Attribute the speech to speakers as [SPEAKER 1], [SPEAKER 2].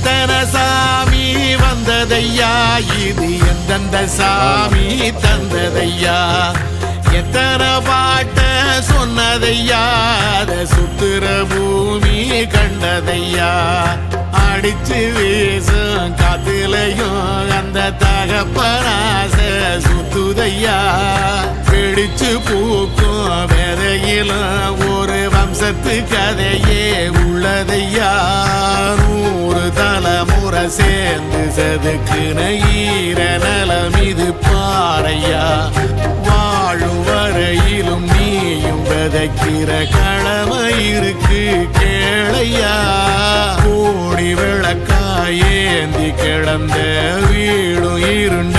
[SPEAKER 1] எத்தனை சாமி வந்ததையா, இது எந்தெந்த சாமி தந்ததையா, எத்தனை பாட்ட சொன்னதையா, அத சுத்துற பூமி கண்டதையா, அடிச்சு வீசும் காத்துலையும் அந்த தகப்பனாச சுத்துதையா, பிடிச்சு பூக்கும் விதையிலும் ஒரு வம்சத்து கதையே உள்ளதையா, 100 தலைமுறை சேர்ந்து செதுக்குன ஈர நலம் இது பாறையா, வாழும் வரையிலும் நீயும் விதைக்கிற கடமை இருக்கு கேளையா, கோடி விளக்காயேந்தி கிடந்த வீடும் இருண்ட